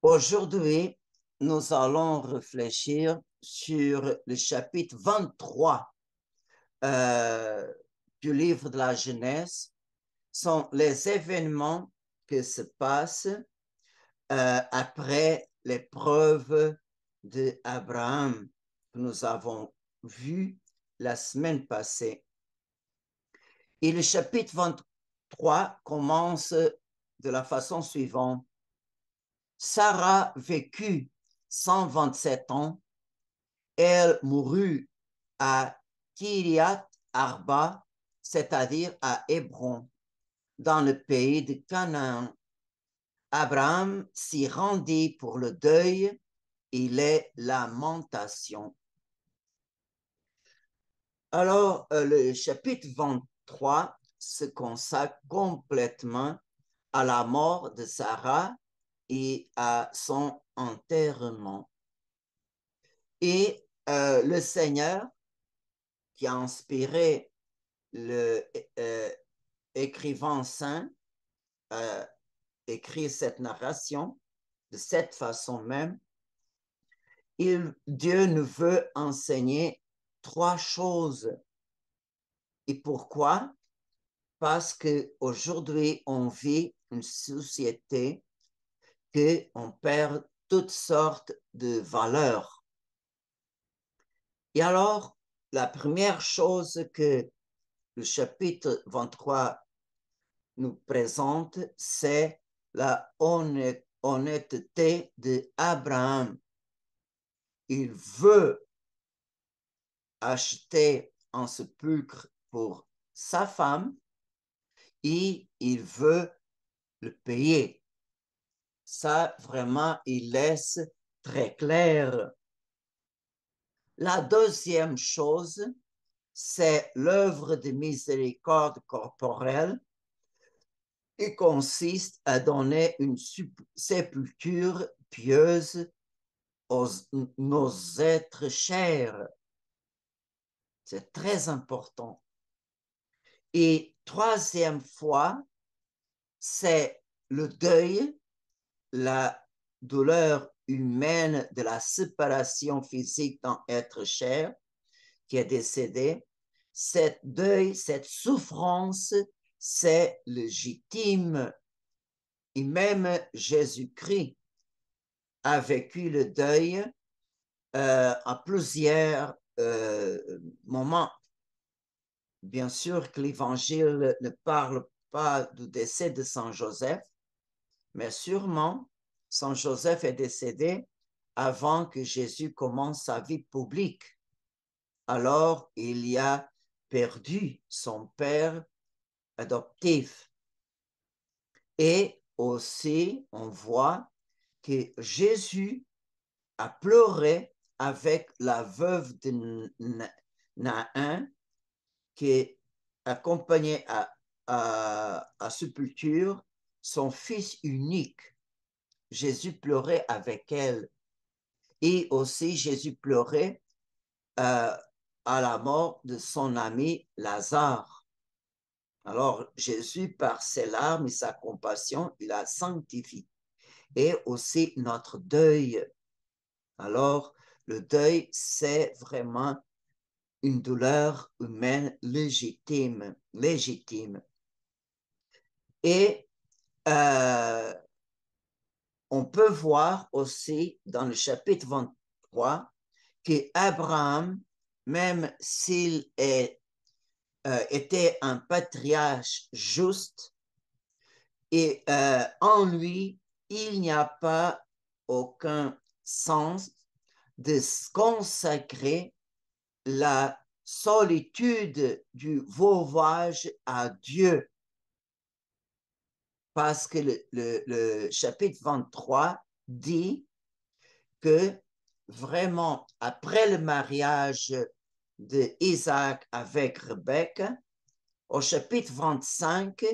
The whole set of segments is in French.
Aujourd'hui, nous allons réfléchir sur le chapitre 23 euh, du livre de la Genèse. Sont les événements qui se passent après l'épreuve d'Abraham que nous avons vu la semaine passée. Et le chapitre 23 commence de la façon suivante. Sarah vécut 127 ans. Elle mourut à Kiriath Arba, c'est-à-dire à Hébron, dans le pays de Canaan. Abraham s'y rendit pour le deuil et les lamentations. Alors, le chapitre 23 se consacre complètement à la mort de Sarah et à son enterrement. Et le Seigneur, qui a inspiré le écrivain saint, a écrit cette narration de cette façon même. Dieu nous veut enseigner trois choses. Et pourquoi? Parce qu'aujourd'hui, on vit une société qu'on perd toutes sortes de valeurs. Et alors, la première chose que le chapitre 23 nous présente, c'est la honnêteté d'Abraham. Il veut acheter un sépulcre pour sa femme et il veut le payer. Ça, vraiment, il laisse très clair. La deuxième chose, c'est l'œuvre de miséricorde corporelle qui consiste à donner une sépulture pieuse aux nos êtres chers. C'est très important. Et troisième fois, c'est le deuil, la douleur humaine de la séparation physique d'un être cher qui est décédé. Cette deuil, cette souffrance, c'est légitime. Et même Jésus-Christ a vécu le deuil à plusieurs moments. Bien sûr que l'Évangile ne parle pas du décès de Saint Joseph, mais sûrement Saint Joseph est décédé avant que Jésus commence sa vie publique. Alors, il y a perdu son père adoptif. Et aussi, on voit que Jésus a pleuré avec la veuve de Nain qui accompagnait à sépulture son fils unique. Jésus pleurait avec elle. Et aussi, Jésus pleurait euh, à la mort de son ami Lazare. Alors, Jésus, par ses larmes et sa compassion, il a sanctifié. Et aussi notre deuil. Alors, le deuil, c'est vraiment une douleur humaine légitime. Et euh, on peut voir aussi dans le chapitre 23 qu'Abraham, même s'il était un patriarche juste, et en lui, il n'y a pas aucun sens de consacrer la solitude du veuvage à Dieu. Parce que le chapitre 23 dit que vraiment, après le mariage d'Isaac avec Rebecca, au chapitre 25,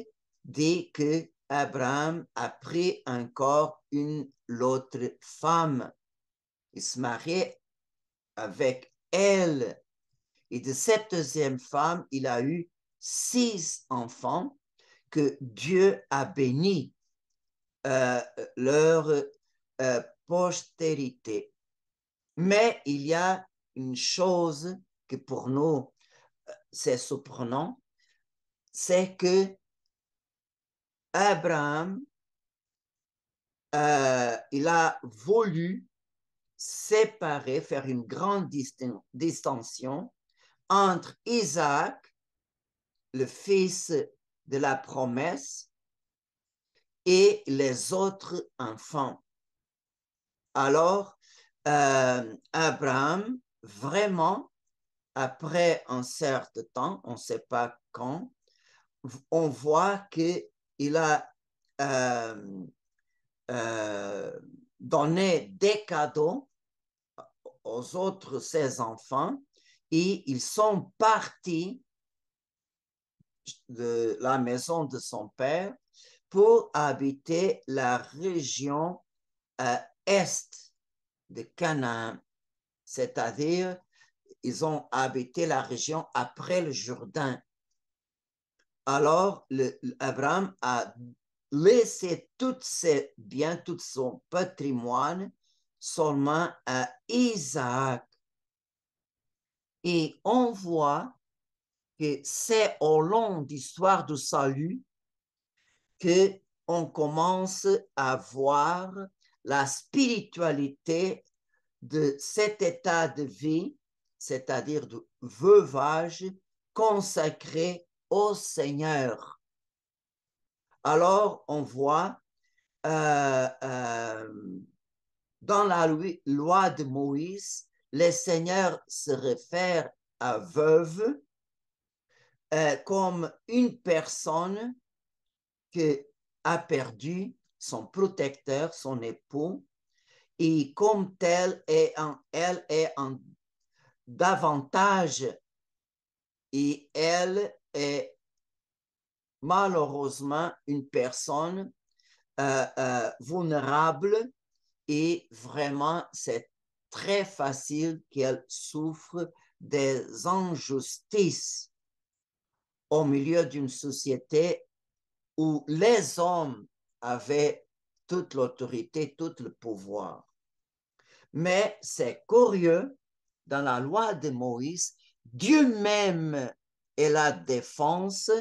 dit que Abraham a pris encore une autre femme. Il se mariait avec elle. Et de cette deuxième femme, il a eu 6 enfants que Dieu a bénis leur postérité. Mais il y a une chose que pour nous, c'est surprenant, c'est que Abraham, il a voulu séparer, faire une grande distinction entre Isaac, le fils de la promesse, et les autres enfants. Alors, Abraham, vraiment, après un certain temps, on ne sait pas quand, on voit qu'il a donné des cadeaux aux autres ses enfants et ils sont partis de la maison de son père pour habiter la région est de Canaan, c'est-à-dire ils ont habité la région après le Jourdain. Alors, Abraham a laissé tous ses biens, tout son patrimoine seulement à Isaac. Et on voit que c'est au long de l'histoire du salut qu'on commence à voir la spiritualité de cet état de vie, c'est-à-dire du veuvage consacré au Seigneur. Alors, on voit dans la loi de Moïse, le Seigneur se réfère à veuve comme une personne qui a perdu son protecteur, son époux, et comme telle, elle est en davantage et elle est malheureusement une personne vulnérable et vraiment c'est très facile qu'elle souffre des injustices au milieu d'une société où les hommes avaient toute l'autorité, tout le pouvoir. Mais c'est curieux, dans la loi de Moïse, Dieu même est la défense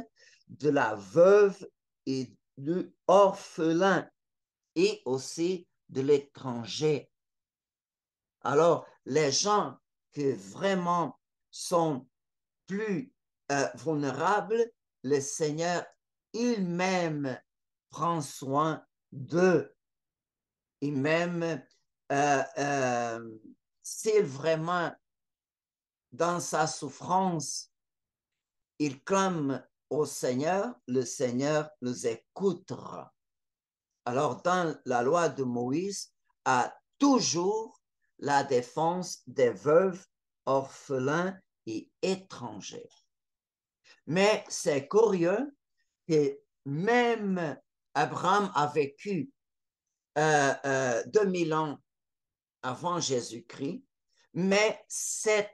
de la veuve et de l'orphelin et aussi de l'étranger. Alors, les gens qui vraiment sont plus vulnérables, le Seigneur il-même prend soin d'eux. Et même s'il vraiment, dans sa souffrance, il clame au Seigneur, le Seigneur nous écoutera. Alors, dans la loi de Moïse, a toujours la défense des veuves, orphelins et étrangers. Mais c'est curieux que même Abraham a vécu 2000 ans avant Jésus-Christ, mais cette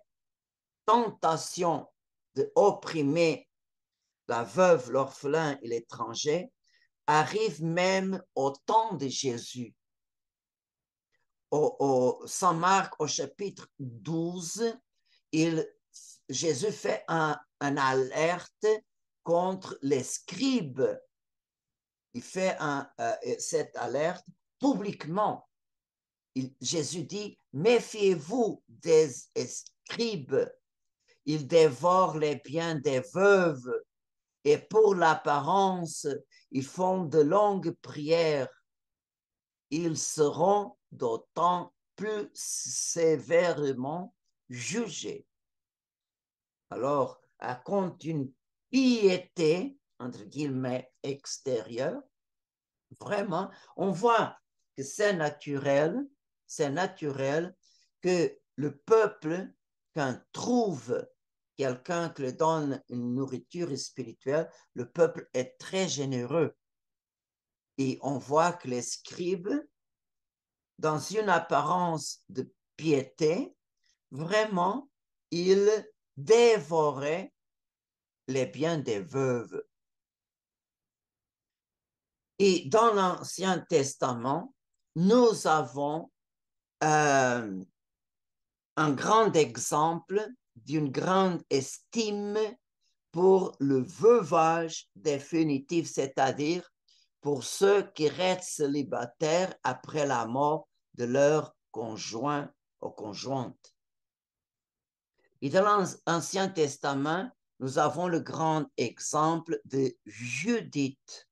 tentation d'opprimer la veuve, l'orphelin et l'étranger arrive même au temps de Jésus. Saint Marc, au chapitre 12, Jésus fait un alerte contre les scribes. Il fait cette alerte publiquement. Jésus dit, méfiez-vous des scribes. Ils dévorent les biens des veuves et pour l'apparence, ils font de longues prières. Ils seront d'autant plus sévèrement jugés. Alors, à compte d'une piété, entre guillemets, extérieure, vraiment, on voit que c'est naturel que le peuple, quand trouve quelqu'un qui lui donne une nourriture spirituelle, le peuple est très généreux. Et on voit que les scribes, dans une apparence de piété, vraiment, ils dévoraient les biens des veuves. Et dans l'Ancien Testament, nous avons un grand exemple d'une grande estime pour le veuvage définitif, c'est-à-dire pour ceux qui restent célibataires après la mort de leur conjoint ou conjointe. Et dans l'Ancien Testament, nous avons le grand exemple de Judith.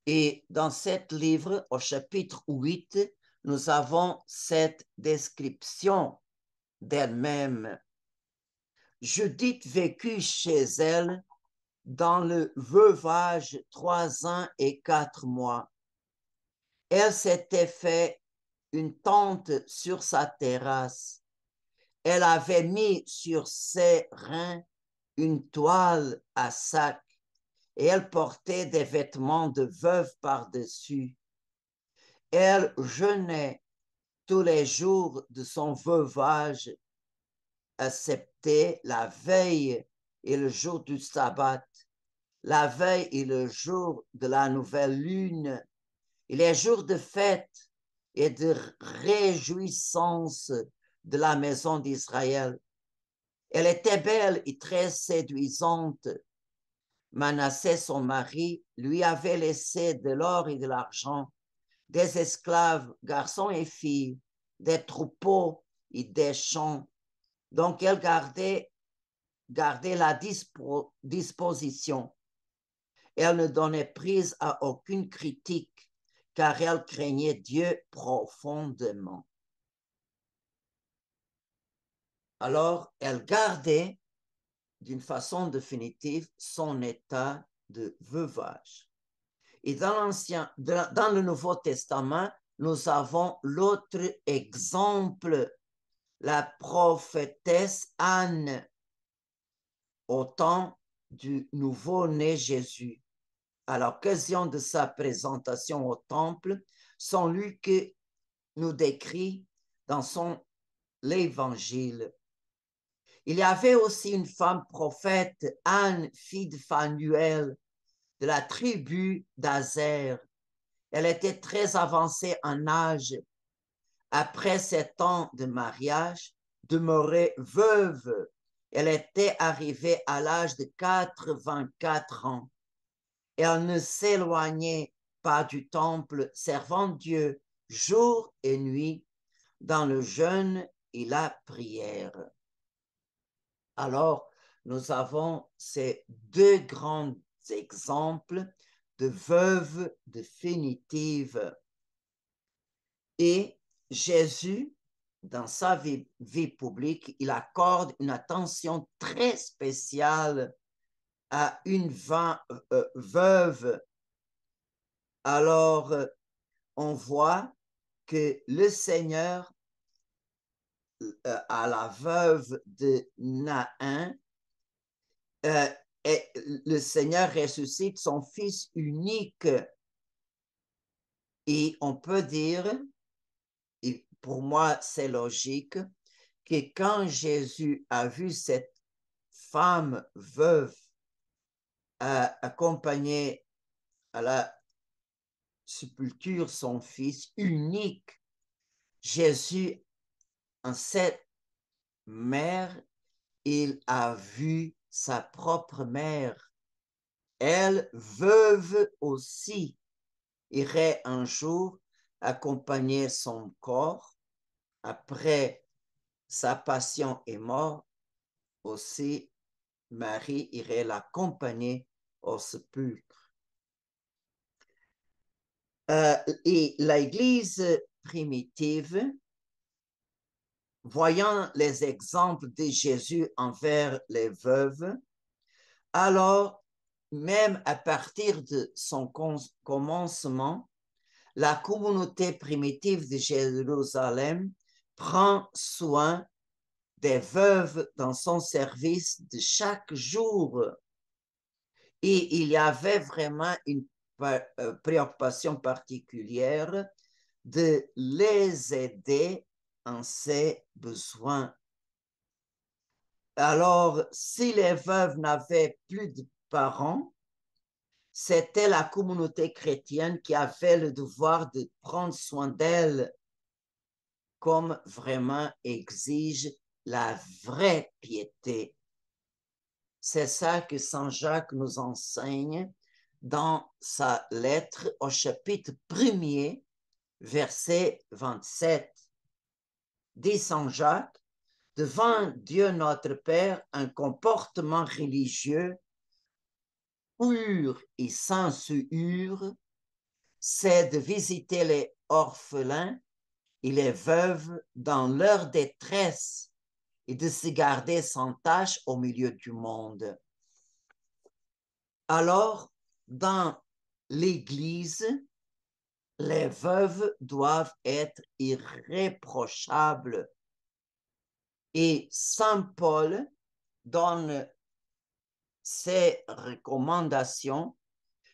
Et dans cet livre, au chapitre 8, nous avons cette description d'elle-même. Judith vécut chez elle dans le veuvage 3 ans et 4 mois. Elle s'était fait une tente sur sa terrasse. Elle avait mis sur ses reins une toile à sac et elle portait des vêtements de veuve par-dessus. Elle jeûnait tous les jours de son veuvage, excepté la veille et le jour du sabbat, la veille et le jour de la nouvelle lune, et les jours de fête et de réjouissance de la maison d'Israël. Elle était belle et très séduisante. Manassé, son mari, lui avait laissé de l'or et de l'argent, des esclaves, garçons et filles, des troupeaux et des champs. Donc, elle gardait la disposition. Elle ne donnait prise à aucune critique, car elle craignait Dieu profondément. Alors, elle gardait d'une façon définitive son état de veuvage. Et dans le Nouveau Testament, nous avons l'autre exemple, la prophétesse Anne, au temps du nouveau-né Jésus. À l'occasion de sa présentation au temple, Saint Luc nous décrit dans son l'Évangile. Il y avait aussi une femme prophète, Anne, fille de Phanuel, de la tribu d'Azer. Elle était très avancée en âge. Après 7 ans de mariage, demeurée veuve, elle était arrivée à l'âge de 84 ans. Elle ne s'éloignait pas du temple, servant Dieu jour et nuit dans le jeûne et la prière. Alors, nous avons ces deux grands exemples de veuves définitives. Et Jésus, dans sa vie publique, il accorde une attention très spéciale à une veuve. Alors, on voit que le Seigneur, à la veuve de Nain, le Seigneur ressuscite son fils unique. Et on peut dire, et pour moi c'est logique, que quand Jésus a vu cette femme veuve accompagner à la sépulture son fils unique, Jésus, en cette mère, il a vu sa propre mère. Elle, veuve aussi, irait un jour accompagner son corps après sa passion et mort. Aussi, Marie irait l'accompagner au sépulcre. Et l'Église primitive, voyant les exemples de Jésus envers les veuves, alors, même à partir de son commencement, la communauté primitive de Jérusalem prend soin des veuves dans son service de chaque jour. Et il y avait vraiment une préoccupation particulière de les aider en ses besoins. Alors, si les veuves n'avaient plus de parents, c'était la communauté chrétienne qui avait le devoir de prendre soin d'elle comme vraiment exige la vraie piété. C'est ça que Saint Jacques nous enseigne dans sa lettre au chapitre 1er, verset 27. Dit Saint Jacques, devant Dieu notre Père, un comportement religieux pur et sans souillure, c'est de visiter les orphelins et les veuves dans leur détresse et de se garder sans tâche au milieu du monde. Alors, dans l'Église, les veuves doivent être irréprochables. Et Saint Paul donne ses recommandations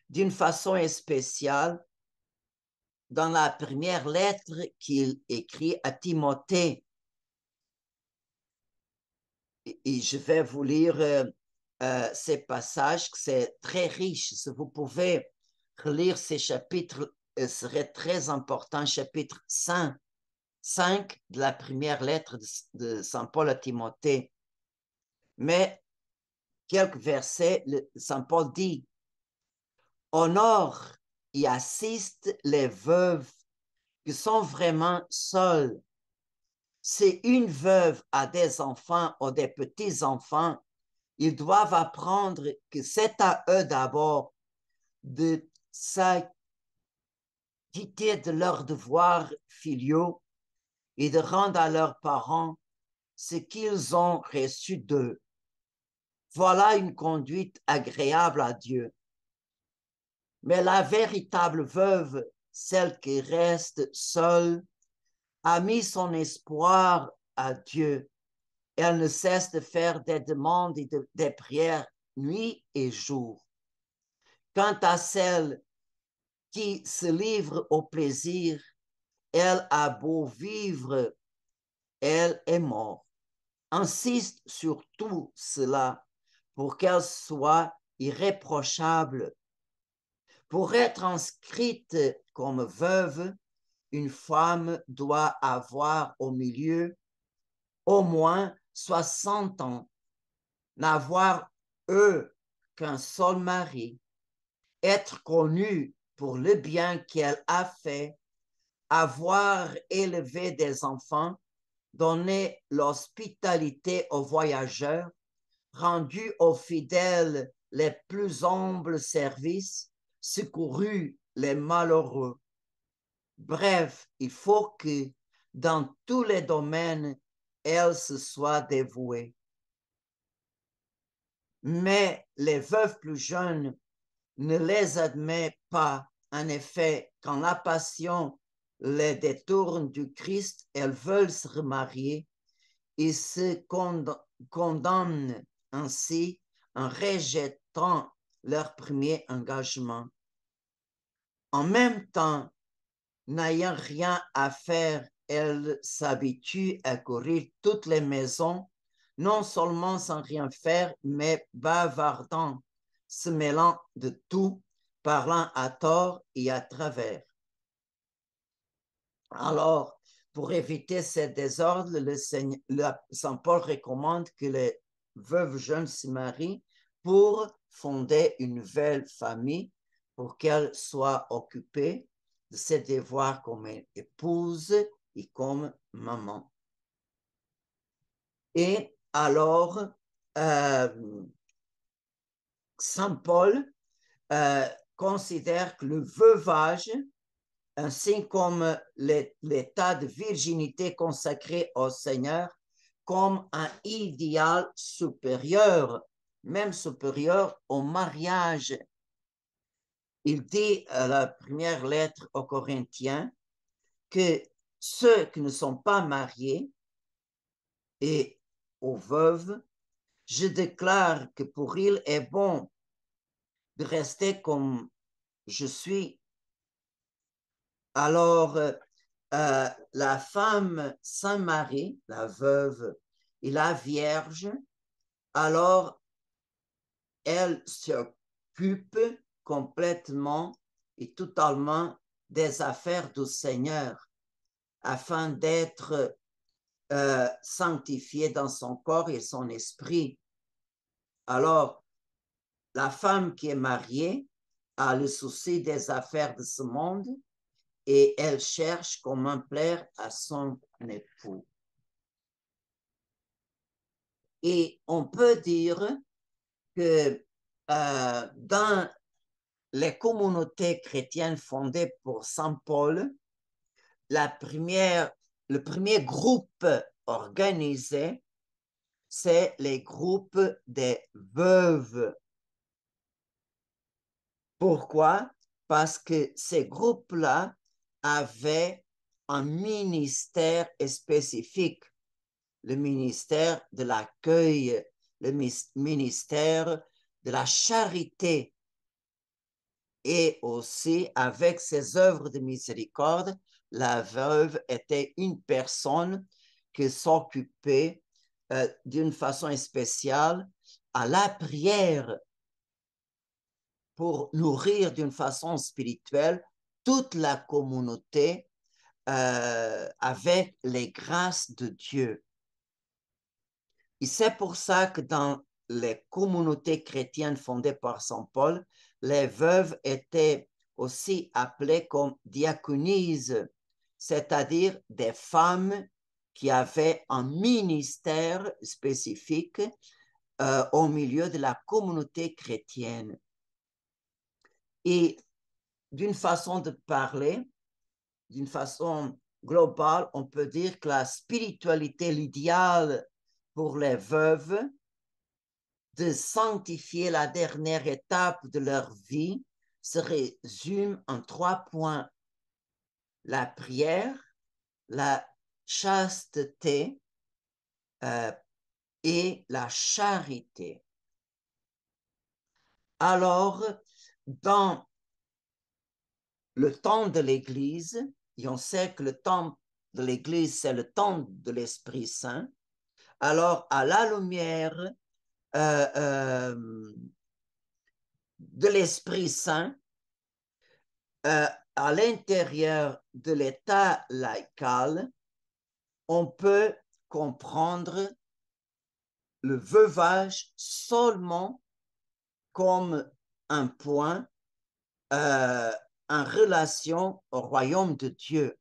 d'une façon spéciale dans la première lettre qu'il écrit à Timothée. Et je vais vous lire ces passages, c'est très riche. Si vous pouvez relire ces chapitres, serait très important. Chapitre 5 de la première lettre de Saint Paul à Timothée. Mais quelques versets, Saint Paul dit, honore et assiste les veuves qui sont vraiment seules. Si une veuve a des enfants ou des petits-enfants, ils doivent apprendre que c'est à eux d'abord de s'acquitter de leurs devoirs filiaux et de rendre à leurs parents ce qu'ils ont reçu d'eux. Voilà une conduite agréable à Dieu. Mais la véritable veuve, celle qui reste seule, a mis son espoir à Dieu. Elle ne cesse de faire des demandes et des prières nuit et jour. Quant à celle qui se livre au plaisir, elle a beau vivre, elle est morte. Insiste sur tout cela pour qu'elle soit irréprochable. Pour être inscrite comme veuve, une femme doit avoir au milieu au moins 60 ans, n'avoir qu'un seul mari, être connue pour le bien qu'elle a fait, avoir élevé des enfants, donné l'hospitalité aux voyageurs, rendu aux fidèles les plus humbles services, secouru les malheureux. Bref, il faut que dans tous les domaines, elle se soit dévouée. Mais les veuves plus jeunes ne les admet pas. En effet, quand la passion les détourne du Christ, elles veulent se remarier et se condamnent ainsi en rejetant leur premier engagement. En même temps, n'ayant rien à faire, elles s'habituent à courir toutes les maisons, non seulement sans rien faire, mais bavardant, se mêlant de tout, parlant à tort et à travers. Alors, pour éviter ces désordres, Saint Paul recommande que les veuves jeunes se marient pour fonder une nouvelle famille, pour qu'elles soient occupées de ses devoirs comme épouse et comme maman. Et alors, Saint Paul considère que le veuvage, ainsi comme l'état de virginité consacré au Seigneur, comme un idéal supérieur, même supérieur au mariage. Il dit à la première lettre aux Corinthiens que ceux qui ne sont pas mariés et aux veuves, je déclare que pour ils est bon de rester comme je suis. Alors, la femme sans mari, la veuve et la vierge, alors elle s'occupe complètement et totalement des affaires du Seigneur afin d'être sanctifié dans son corps et son esprit. Alors, la femme qui est mariée a le souci des affaires de ce monde et elle cherche comment plaire à son époux. Et on peut dire que dans les communautés chrétiennes fondées pour Saint Paul, le premier groupe organisé, c'est les groupes des veuves. Pourquoi? Parce que ces groupes-là avaient un ministère spécifique, le ministère de l'accueil, le ministère de la charité. Et aussi, avec ses œuvres de miséricorde, la veuve était une personne qui s'occupait d'une façon spéciale à la prière pour nourrir d'une façon spirituelle toute la communauté avec les grâces de Dieu. Et c'est pour ça que dans les communautés chrétiennes fondées par Saint Paul, les veuves étaient aussi appelées comme diaconises, c'est-à-dire des femmes qui avaient un ministère spécifique au milieu de la communauté chrétienne. Et d'une façon de parler, d'une façon globale, on peut dire que la spiritualité, l'idéal pour les veuves, de sanctifier la dernière étape de leur vie, se résume en 3 points. La prière, la chasteté et la charité. Alors, dans le temps de l'Église, et on sait que le temps de l'Église, c'est le temps de l'Esprit Saint, alors à la lumière de l'Esprit Saint, à l'intérieur de l'État laïcal, on peut comprendre le veuvage seulement comme un point en relation au royaume de Dieu.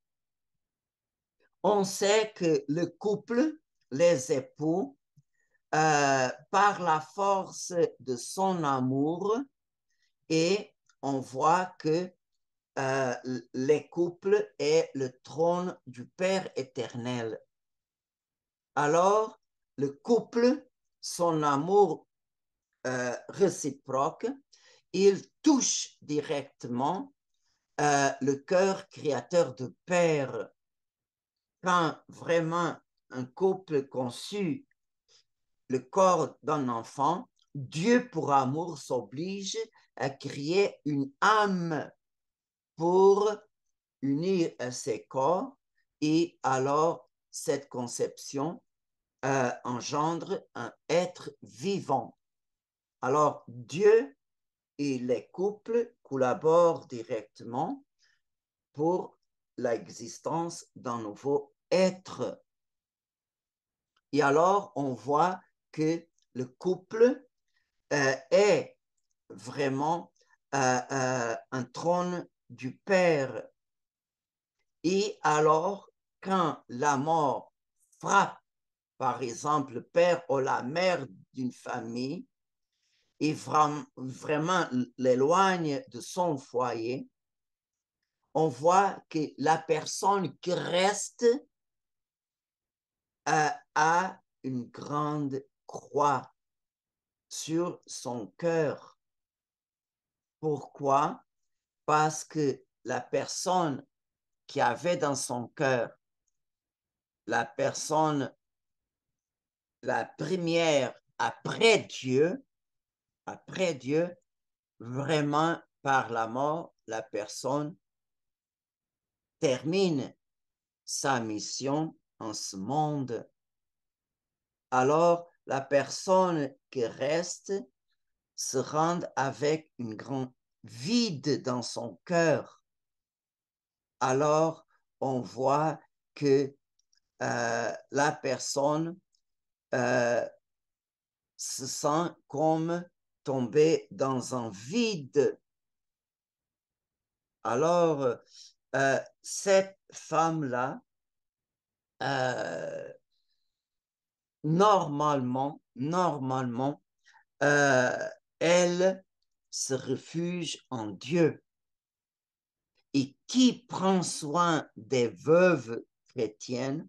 On sait que le couple, les époux, par la force de son amour, et on voit que les couples est le trône du Père éternel. Alors, le couple, son amour réciproque, il touche directement le cœur créateur de Père. Quand vraiment un couple conçut le corps d'un enfant, Dieu pour amour s'oblige à créer une âme pour unir ces corps et alors cette conception engendre un être vivant. Alors Dieu et les couples collaborent directement pour l'existence d'un nouveau être. Et alors on voit que le couple est vraiment un trône du Père. Et alors, quand la mort frappe, par exemple, le père ou la mère d'une famille et vraiment l'éloigne de son foyer, on voit que la personne qui reste a une grande croix sur son cœur. Pourquoi? Parce que la personne qui avait dans son cœur, la personne la première après Dieu, vraiment par la mort, la personne termine sa mission en ce monde. Alors, la personne qui reste se rend avec une grande vide dans son cœur, alors on voit que la personne se sent comme tombée dans un vide. Alors, cette femme-là, normalement, elle se refuge en Dieu. Et qui prend soin des veuves chrétiennes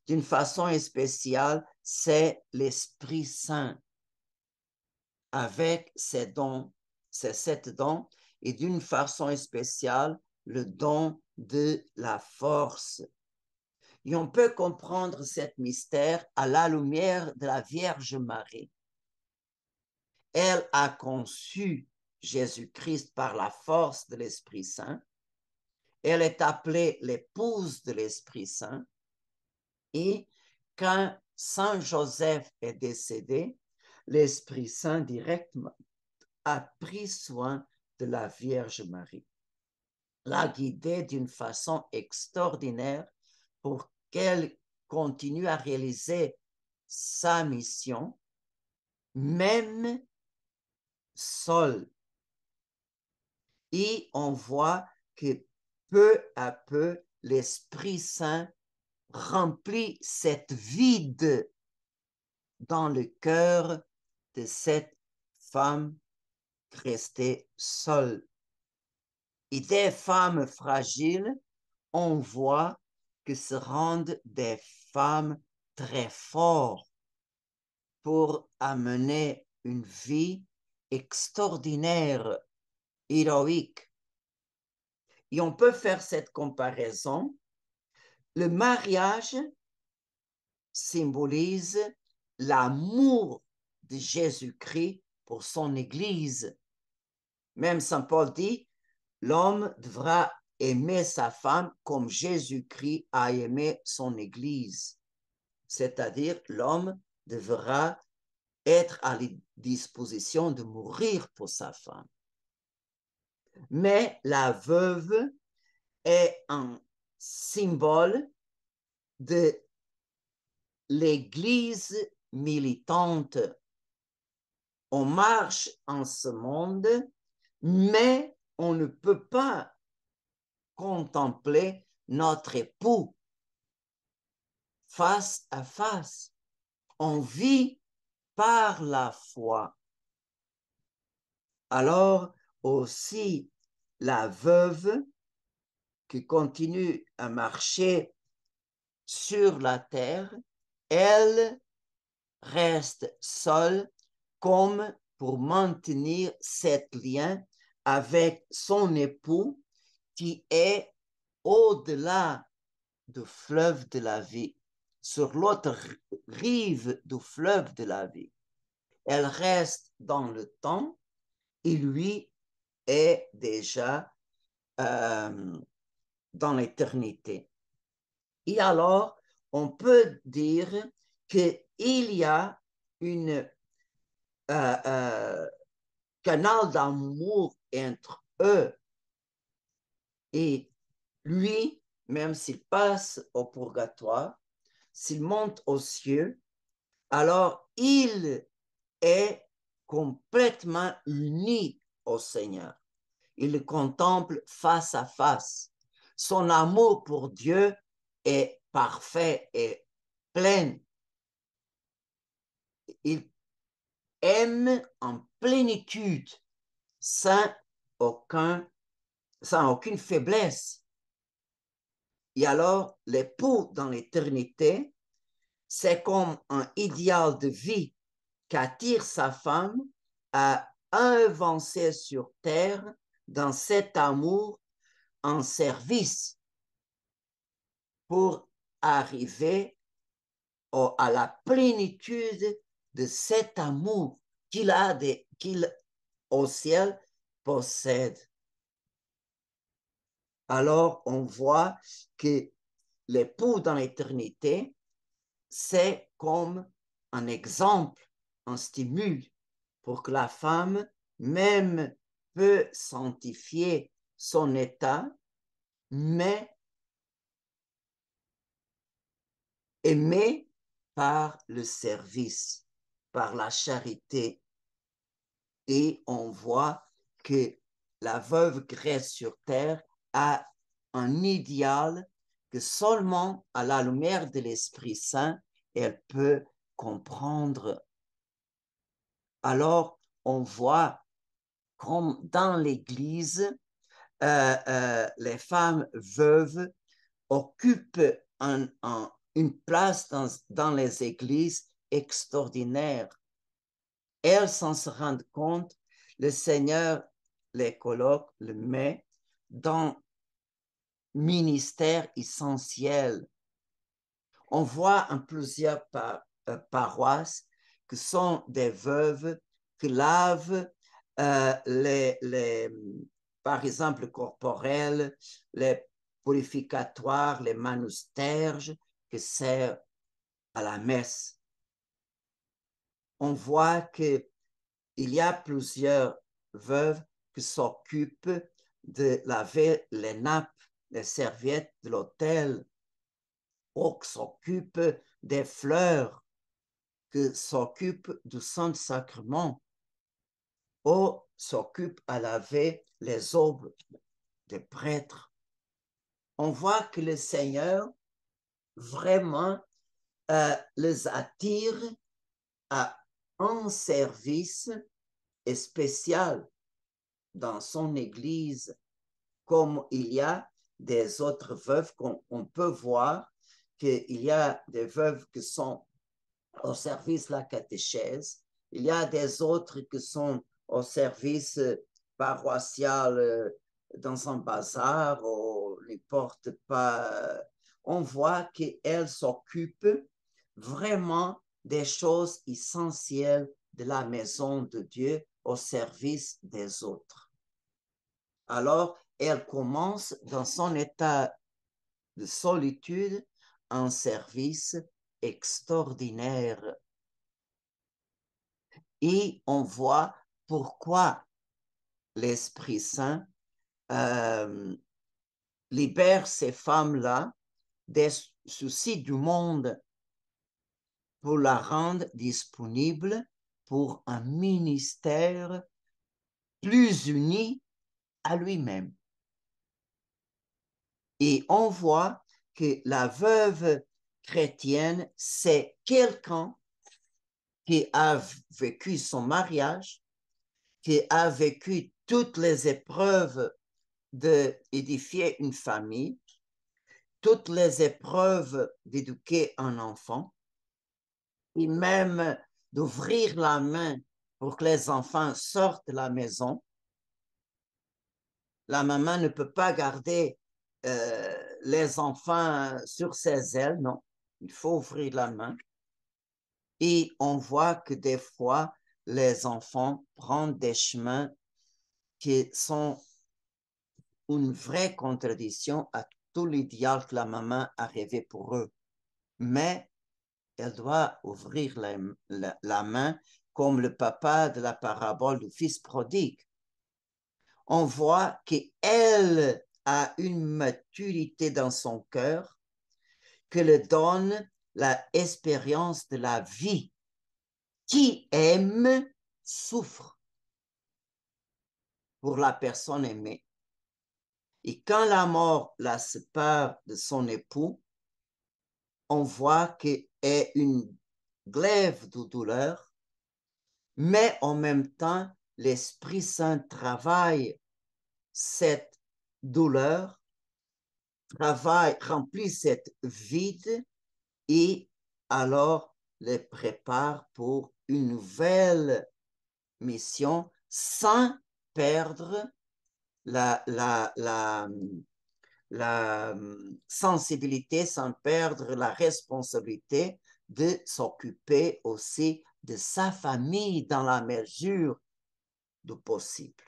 d'une façon spéciale, c'est l'Esprit Saint avec ses dons, ses 7 dons, et d'une façon spéciale, le don de la force. Et on peut comprendre ce mystère à la lumière de la Vierge Marie. Elle a conçu Jésus-Christ par la force de l'Esprit Saint. Elle est appelée l'épouse de l'Esprit Saint. Et quand Saint Joseph est décédé, l'Esprit Saint directement a pris soin de la Vierge Marie, l'a guidée d'une façon extraordinaire pour qu'elle continue à réaliser sa mission, même seule. Et on voit que peu à peu, l'Esprit Saint remplit cette vide dans le cœur de cette femme restée seule. Et des femmes fragiles, on voit que se rendent des femmes très fortes pour amener une vie extraordinaire, héroïque. Et on peut faire cette comparaison. Le mariage symbolise l'amour de Jésus-Christ pour son Église. Même Saint Paul dit, l'homme devra aimer sa femme comme Jésus-Christ a aimé son Église. C'est-à-dire, l'homme devra être à la disposition de mourir pour sa femme. Mais la veuve est un symbole de l'Église militante. On marche en ce monde, mais on ne peut pas contempler notre époux face à face. On vit par la foi. Alors aussi, la veuve qui continue à marcher sur la terre, elle reste seule comme pour maintenir cet lien avec son époux qui est au-delà du fleuve de la vie, sur l'autre rive du fleuve de la vie. Elle reste dans le temps et lui est déjà dans l'éternité. Et alors, on peut dire qu'il y a une canal d'amour entre eux. Et lui, même s'il passe au purgatoire, s'il monte aux cieux, alors il est complètement uni au Seigneur. Il le contemple face à face. Son amour pour Dieu est parfait et plein. Il aime en plénitude, sans aucune faiblesse. Et alors, l'époux dans l'éternité, c'est comme un idéal de vie qu'attire sa femme à avancer sur terre dans cet amour en service pour arriver à la plénitude de cet amour qu'il au ciel possède. Alors, on voit que l'époux dans l'éternité, c'est comme un exemple, un stimule pour que la femme, même peut sanctifier son état, mais aimé par le service, par la charité. Et on voit que la veuve Grèce sur terre a un idéal que seulement à la lumière de l'Esprit Saint, elle peut comprendre. Alors, on voit comme dans l'Église, les femmes veuves occupent une place dans les églises extraordinaire. Elles, sans se rendre compte, le Seigneur les colloque, les met dans ministère essentiel. On voit en plusieurs paroisses que sont des veuves qui lavent par exemple, corporels, les purificatoires, les manusterges qui servent à la messe. On voit qu'il y a plusieurs veuves qui s'occupent de laver les nappes, les serviettes de l'autel, ou qui s'occupent des fleurs, qui s'occupent du Saint-Sacrement, ou s'occupent à laver les aubes des prêtres. On voit que le Seigneur vraiment les attire à un service spécial dans son Église, comme il y a des autres veuves qu'on peut voir qu'il y a des veuves qui sont au service de la catéchèse, il y a des autres qui sont au service paroissial dans un bazar ou n'importe pas. On voit qu'elles s'occupent vraiment des choses essentielles de la maison de Dieu au service des autres. Alors, elle commence dans son état de solitude un service extraordinaire. Et on voit pourquoi l'Esprit Saint libère ces femmes-là des soucis du monde pour la rendre disponible pour un ministère plus uni à lui-même. Et on voit que la veuve chrétienne, c'est quelqu'un qui a vécu son mariage, qui a vécu toutes les épreuves d'édifier une famille, toutes les épreuves d'éduquer un enfant, et même d'ouvrir la main pour que les enfants sortent de la maison. La maman ne peut pas garder les enfants sur ses ailes, non. Il faut ouvrir la main. Et on voit que des fois, les enfants prennent des chemins qui sont une vraie contradiction à tout l'idéal que la maman a rêvé pour eux. Mais elle doit ouvrir la main comme le papa de la parabole du fils prodigue. On voit qu'elle a une maturité dans son cœur que le donne l'expérience de la vie. Qui aime souffre pour la personne aimée. Et quand la mort la sépare de son époux, on voit qu'elle est une glaive de douleur, mais en même temps, l'Esprit Saint travaille cette douleur, remplit cette vide et alors les prépare pour une nouvelle mission sans perdre la sensibilité, sans perdre la responsabilité de s'occuper aussi de sa famille dans la mesure du possible.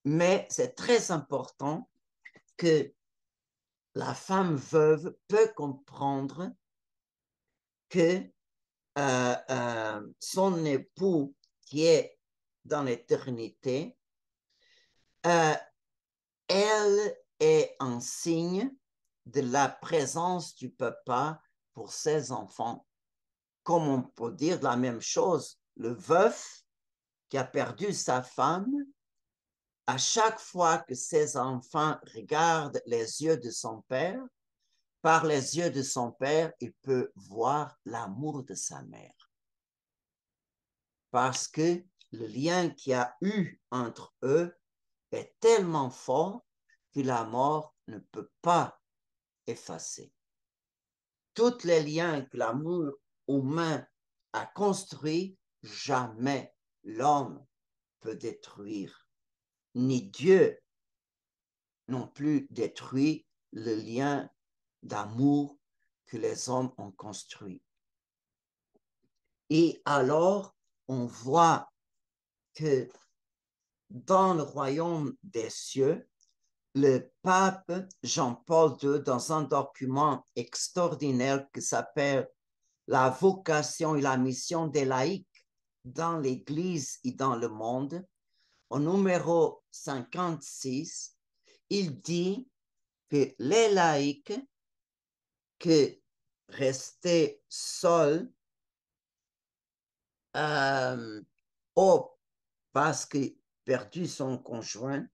Mais c'est très important que la femme veuve peut comprendre que son époux qui est dans l'éternité, elle est un signe de la présence du papa pour ses enfants. Comme on peut dire la même chose, le veuf qui a perdu sa femme, à chaque fois que ses enfants regardent les yeux de son père, par les yeux de son père, il peut voir l'amour de sa mère. Parce que le lien qu'il y a eu entre eux est tellement fort que la mort ne peut pas effacer. Tous les liens que l'amour humain a construits, jamais l'homme peut détruire, ni Dieu non plus détruit le lien d'amour que les hommes ont construit. Et alors, on voit que dans le royaume des cieux, le pape Jean-Paul II, dans un document extraordinaire qui s'appelle La vocation et la mission des laïcs dans l'Église et dans le monde, au numéro 56, il dit que les laïcs qui restaient seuls ou parce qu'ils perdu son conjoint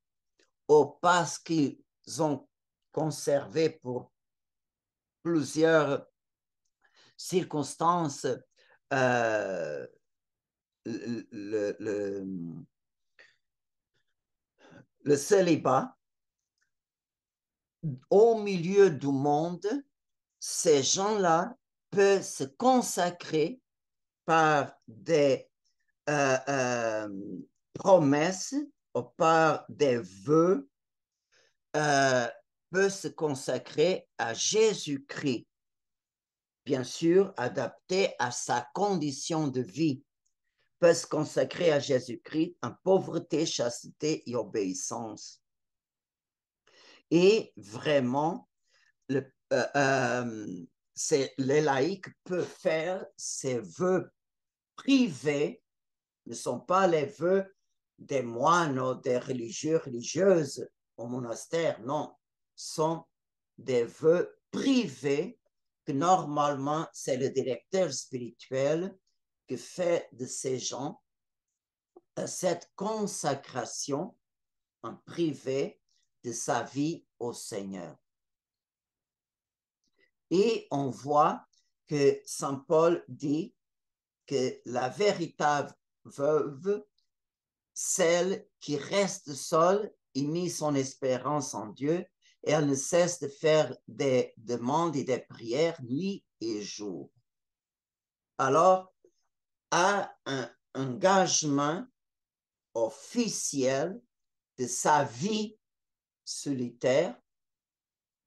ou parce qu'ils ont conservé pour plusieurs circonstances le célibat, au milieu du monde, ces gens-là peuvent se consacrer par des promesses ou par des vœux, peuvent se consacrer à Jésus-Christ, bien sûr adapté à sa condition de vie, peut se consacrer à Jésus-Christ en pauvreté, chasteté et obéissance. Et vraiment, les laïcs peuvent faire ces vœux privés, ne sont pas les vœux des moines ou des religieux, religieuses au monastère, non, sont des vœux privés que normalement c'est le directeur spirituel qui fait de ces gens cette consacration en privé de sa vie au Seigneur. Et on voit que Saint Paul dit que la véritable veuve, celle qui reste seule et met son espérance en Dieu, et elle ne cesse de faire des demandes et des prières nuit et jour. Alors, à un engagement officiel de sa vie solitaire,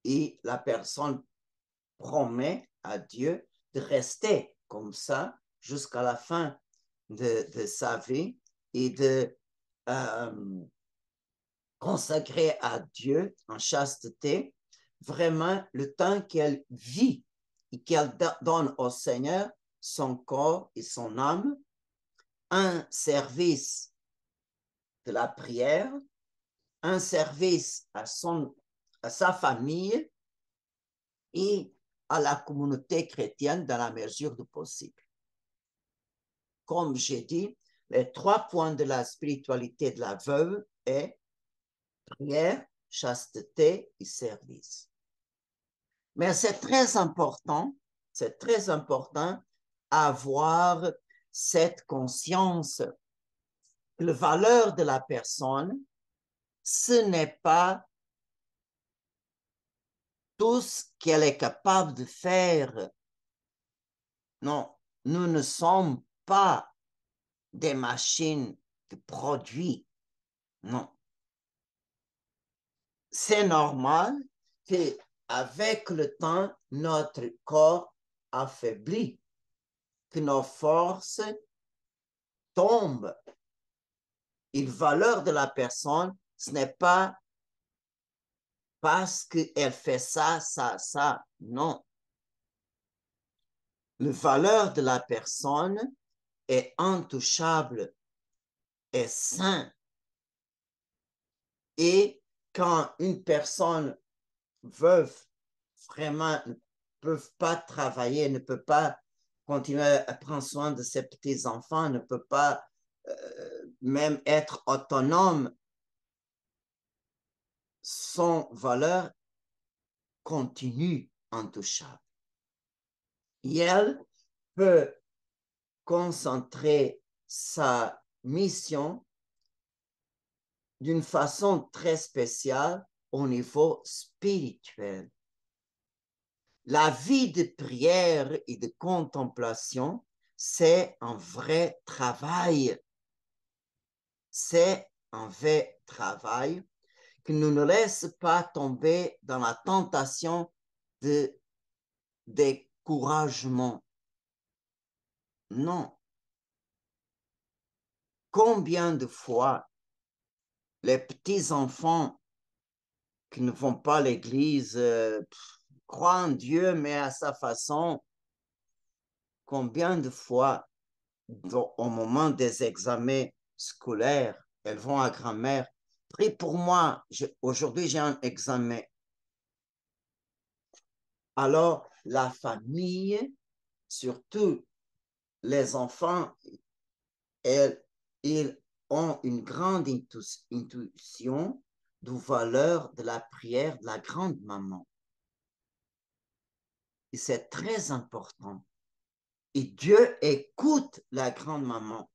et la personne promet à Dieu de rester comme ça jusqu'à la fin de sa vie et de consacrer à Dieu en chasteté vraiment le temps qu'elle vit et qu'elle donne au Seigneur son corps et son âme, un service de la prière, un service à sa famille et à la communauté chrétienne dans la mesure du possible. Comme j'ai dit, les 3 points de la spiritualité de la veuve est prière, chasteté et service. Mais c'est très important avoir cette conscience que la valeur de la personne, ce n'est pas tout ce qu'elle est capable de faire. Non, nous ne sommes pas des machines de produits. Non. C'est normal qu'avec le temps, notre corps affaiblit, que nos forces tombent. Et la valeur de la personne, ce n'est pas parce qu'elle fait ça, ça, ça. Non. La valeur de la personne est intouchable est sain. Et quand une personne veuve vraiment ne peut pas travailler, ne peut pas continuer à prendre soin de ses petits-enfants, ne peut pas même être autonome, son valeur continue intouchable. Et elle peut concentrer sa mission d'une façon très spéciale au niveau spirituel. La vie de prière et de contemplation, c'est un vrai travail. C'est un vrai travail qui ne nous laisse pas tomber dans la tentation de découragement. Non. Combien de fois les petits-enfants qui ne vont pas à l'église croient en Dieu, mais à sa façon, combien de fois au moment des examens scolaires, elles vont à grand-mère, prie pour moi, aujourd'hui j'ai un examen. Alors, la famille, surtout les enfants, ils ont une grande intuition de valeur de la prière de la grande maman. Et c'est très important. Et Dieu écoute la grande maman.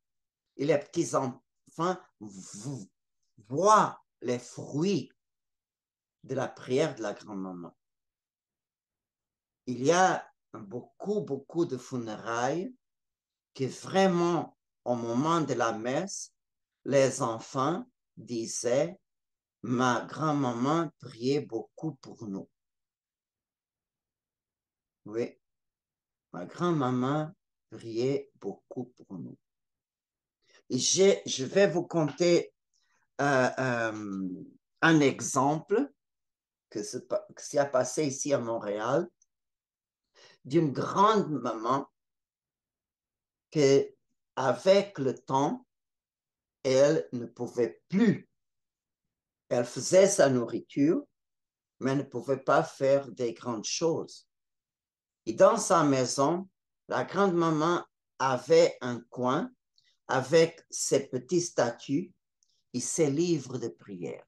Et les petits-enfants voient les fruits de la prière de la grand-maman. Il y a beaucoup de funérailles que vraiment, au moment de la messe, les enfants disaient, ma grand-maman priait beaucoup pour nous. Oui, ma grand-maman priait beaucoup pour nous. Et je vais vous conter un exemple que s'est passé ici à Montréal d'une grande maman que, avec le temps, elle ne pouvait plus. Elle faisait sa nourriture, mais ne pouvait pas faire des grandes choses. Et dans sa maison, la grande-maman avait un coin avec ses petits statues et ses livres de prière.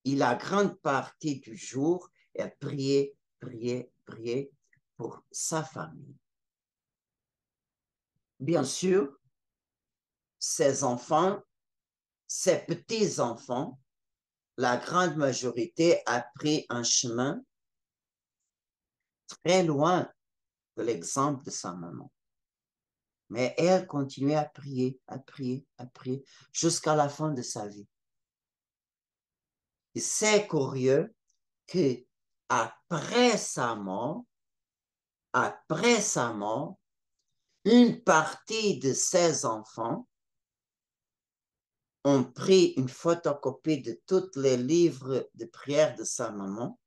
Et la grande partie du jour, elle priait pour sa famille. Bien sûr, ses enfants, ses petits-enfants, la grande majorité a pris un chemin très loin de l'exemple de sa maman. Mais elle continuait à prier jusqu'à la fin de sa vie. Et c'est curieux que après sa mort, une partie de ses enfants ont pris une photocopie de tous les livres de prière de sa maman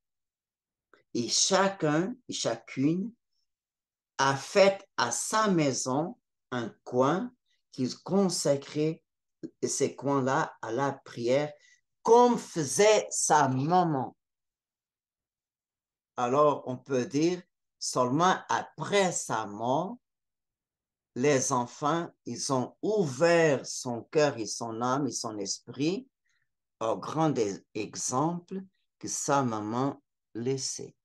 et chacun et chacune a fait à sa maison un coin qu'il consacrait ces coins-là à la prière comme faisait sa maman. Alors, on peut dire seulement après sa mort, les enfants, ils ont ouvert son cœur et son âme et son esprit au grand exemple que sa maman laissait.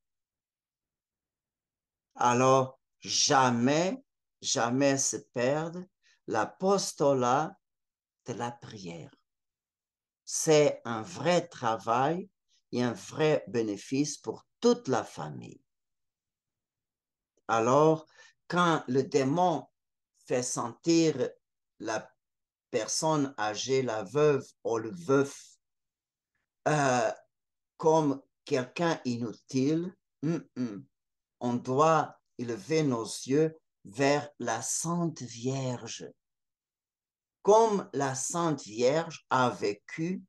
Alors, jamais se perdre l'apostolat de la prière. C'est un vrai travail et un vrai bénéfice pour toute la famille. Alors, quand le démon fait sentir la personne âgée, la veuve ou le veuf, comme quelqu'un inutile, on doit élever nos yeux vers la Sainte Vierge. Comme la Sainte Vierge a vécu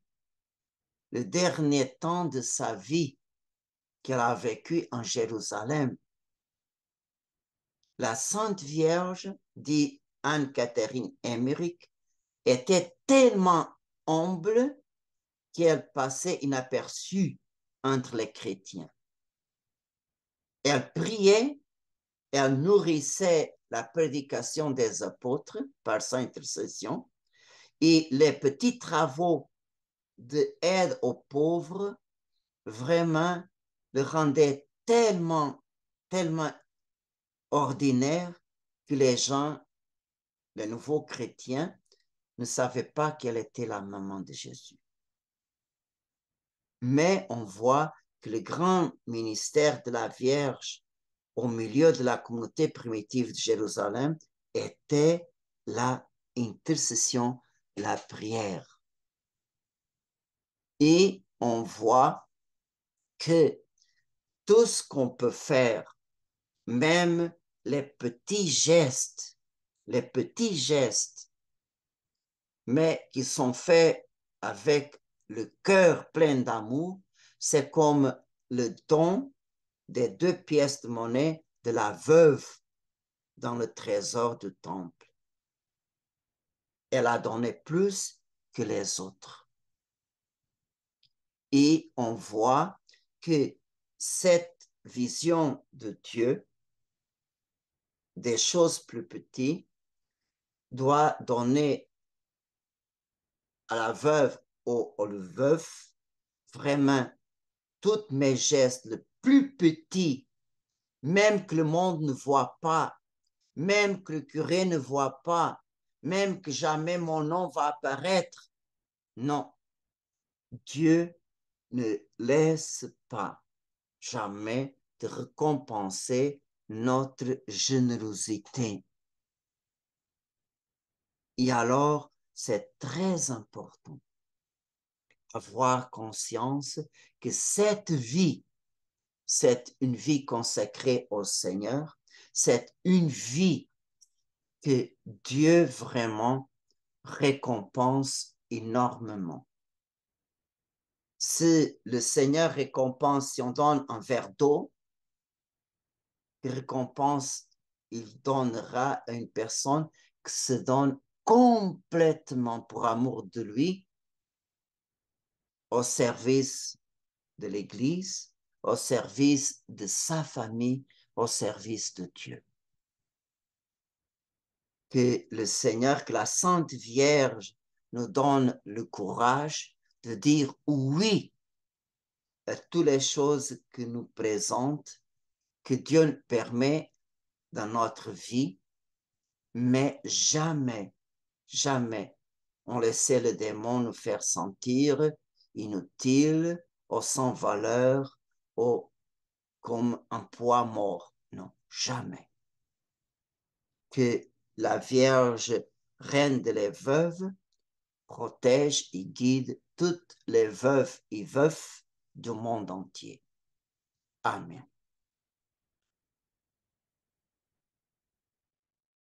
le dernier temps de sa vie qu'elle a vécu en Jérusalem. La Sainte Vierge, dit Anne-Catherine Emmerich, était tellement humble qu'elle passait inaperçue entre les chrétiens. Elle priait, elle nourrissait la prédication des apôtres par sa intercession et les petits travaux d'aide aux pauvres vraiment le rendaient tellement, tellement ordinaire que les gens, les nouveaux chrétiens, ne savaient pas qu'elle était la maman de Jésus. Mais on voit que le grand ministère de la Vierge au milieu de la communauté primitive de Jérusalem était la intercession, la prière. Et on voit que tout ce qu'on peut faire, même les petits gestes, mais qui sont faits avec le cœur plein d'amour, c'est comme le don des 2 pièces de monnaie de la veuve dans le trésor du temple. Elle a donné plus que les autres. Et on voit que cette vision de Dieu, des choses plus petites, doit donner à la veuve ou au veuf vraiment tous mes gestes, le plus petit, même que le monde ne voit pas, même que le curé ne voit pas, même que jamais mon nom va apparaître. Non, Dieu ne laisse pas jamais de récompenser notre générosité. Et alors, c'est très important d'avoir conscience que cette vie, c'est une vie consacrée au Seigneur, c'est une vie que Dieu vraiment récompense énormément. Si le Seigneur récompense, si on donne un verre d'eau, il récompense, il donnera à une personne qui se donne complètement pour amour de lui au service de l'Église, au service de sa famille, au service de Dieu. Que le Seigneur, que la Sainte Vierge nous donne le courage de dire oui à toutes les choses que nous présente, que Dieu nous permet dans notre vie, mais jamais, jamais on laissait le démon nous faire sentir inutile ou sans valeur ou comme un poids mort. Non, jamais. Que la Vierge, reine des veuves, protège et guide toutes les veuves et veufs du monde entier. Amen.